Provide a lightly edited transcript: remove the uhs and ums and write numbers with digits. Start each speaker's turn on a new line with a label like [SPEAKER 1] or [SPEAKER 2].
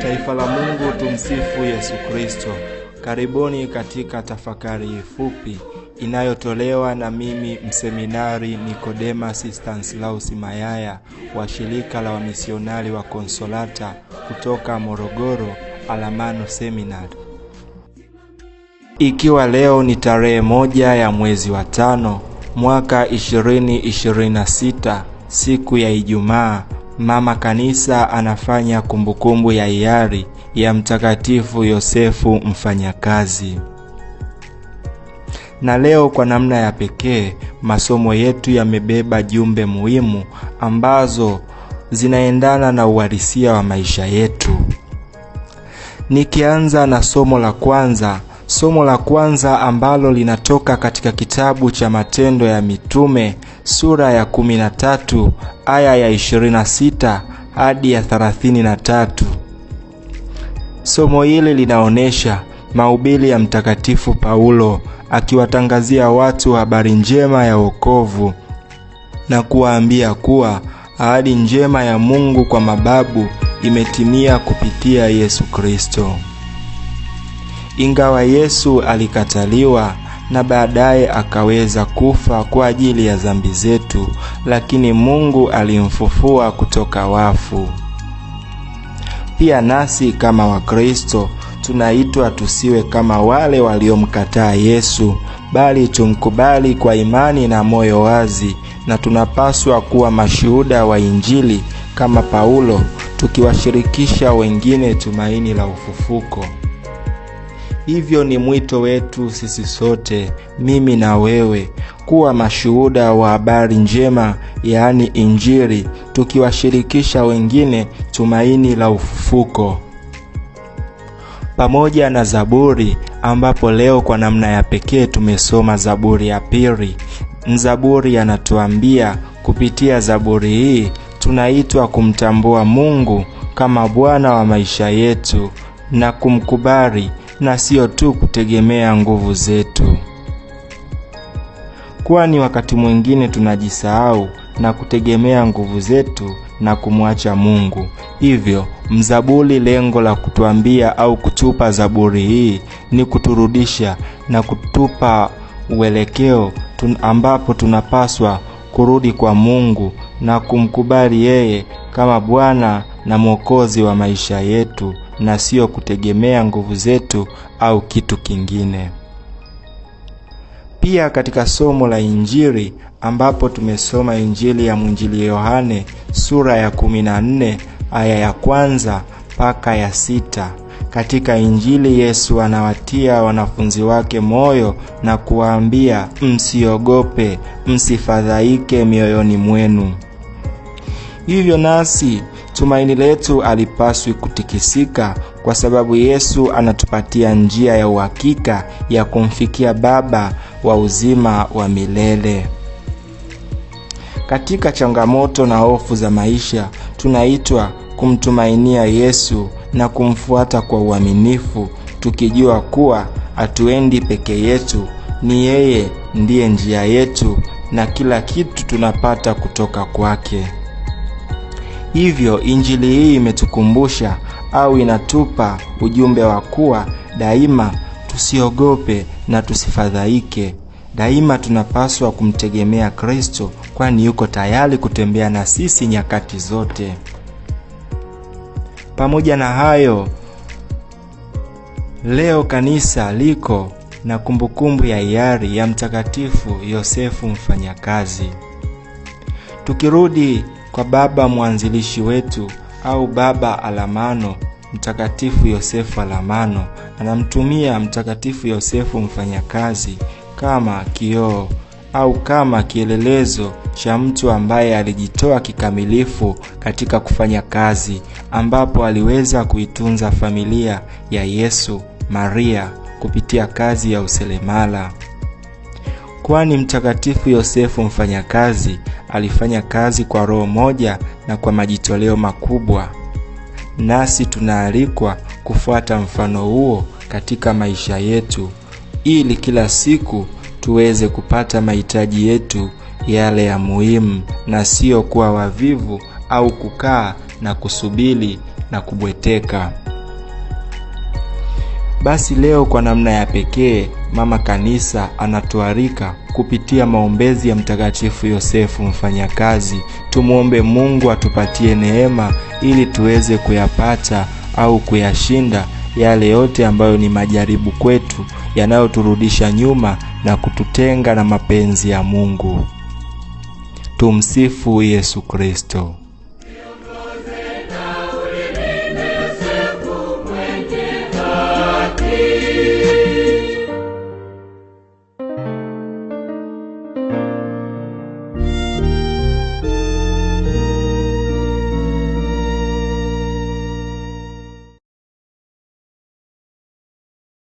[SPEAKER 1] Taifa la Mungu, tumsifu Yesu Kristo. Karibuni katika tafakari fupi inayotolewa na mimi mseminari Nicodemus Stanislaus Mayaya wa shirika la wamisionari wa Konsolata kutoka Morogoro, Alamano Seminari. Ikiwa leo ni tarehe 1 ya mwezi wa 5 mwaka 2026, siku ya Ijumaa, Mama Kanisa anafanya kumbukumbu ya hiari ya Mtakatifu Yosefu Mfanyakazi. Na leo kwa namna ya pekee masomo yetu yamebeba jumbe muhimu ambazo zinaendana na uhalisia wa maisha yetu. Nikianza na somo la kwanza ambalo linatoka katika kitabu cha Matendo ya Mitume sura ya 13 aya ya 26 hadi ya 33. Somo hili linaonesha mahubiri ya Mtakatifu Paulo akiwatangazia watu habari njema ya wokovu na kuwaambia kuwa ahadi njema ya Mungu kwa mababu imetimia kupitia Yesu Kristo. Ingawa Yesu alikataliwa na baadaye akaweza kufa kwa ajili ya dhambi zetu, lakini Mungu alimfufua kutoka wafu. Pia nasi kama Wakristo tunaitwa tusiwe kama wale waliomkataa Yesu, bali tumkubali kwa imani na moyo wazi, na tunapaswa kuwa mashuhuda wa Injili kama Paulo, tukiwashirikisha wengine tumaini la ufufuko. Hivyo ni mwito wetu sisi sote, mimi na wewe, kuwa mashuhuda wa habari njema, yaani Injili, tukiwashirikisha wengine tumaini la ufufuko. Pamoja na Zaburi, ambapo leo kwa namna ya pekee tumesoma Zaburi ya 2. Mzaburi anatuambia kupitia Zaburi hii tunaitwa kumtambua Mungu kama Bwana wa maisha yetu na kumkubali, na sio tu kutegemea nguvu zetu. Kwani wakati mwingine tunajisahau na kutegemea nguvu zetu na kumwacha Mungu. Hivyo mzaburi lengo la kutuambia au kutupa Zaburi hii ni kuturudisha na kutupa uelekeo ambapo tunapaswa kurudi kwa Mungu na kumkubali yeye kama Bwana na Mwokozi wa maisha yetu, na sio kutegemea nguvu zetu au kitu kingine. Pia katika somo la Injili ambapo tumesoma Injili ya Mwinjili Yohane sura ya 14 aya ya 1 mpaka ya 6. Katika Injili Yesu anawatia wanafunzi wake moyo na kuwaambia, msiogope, msifadhaike mioyoni mwenu. Hivyo nasi tumaini letu alipaswi kutikisika, kwa sababu Yesu anatupatia njia ya uhakika ya kumfikia Baba wa uzima wa milele. Katika changamoto na hofu za maisha, tunaitwa kumtumainia Yesu na kumfuata kwa uaminifu, tukijua kuwa hatuendi peke yetu, ni yeye ndiye njia yetu na kila kitu tunapata kutoka kwake. Hivyo Injili hii imetukumbusha au inatupa ujumbe wa kuwa daima tusiogope na tusifadhaike. Daima tunapaswa kumtegemea Kristo, kwani yuko tayari kutembea na sisi nyakati zote. Pamoja na hayo, leo kanisa liko na kumbukumbu ya hiari ya Mtakatifu Yosefu Mfanyakazi. Tukirudi kwa baba mwanzilishi wetu au baba Alamano, Mtakatifu Yosefu Alamano anamtumia Mtakatifu Yosefu Mfanyakazi kama kioo au kama kielelezo cha mtu ambaye alijitoa kikamilifu katika kufanya kazi, ambapo aliweza kuitunza familia ya Yesu, Maria kupitia kazi ya useremala. Kwani Mtakatifu Yosefu mfanyakazi alifanya kazi kwa roho moja na kwa majitoleo makubwa. Nasi tunaalikwa kufuata mfano huo katika maisha yetu, ili kila siku tuweze kupata mahitaji yetu yale ya muhimu, na sio kuwa wavivu au kukaa na kusubiri na kubweteka. Basi leo kwa namna ya pekee Mama Kanisa anatualika kupitia maombezi ya Mtakatifu Yosefu mfanyakazi, tumuombe Mungu atupatie neema ili tuweze kuyapata au kuyashinda yale yote ambayo ni majaribu kwetu, yanayoturudisha nyuma na kututenga na mapenzi ya Mungu. Tumsifu Yesu Kristo.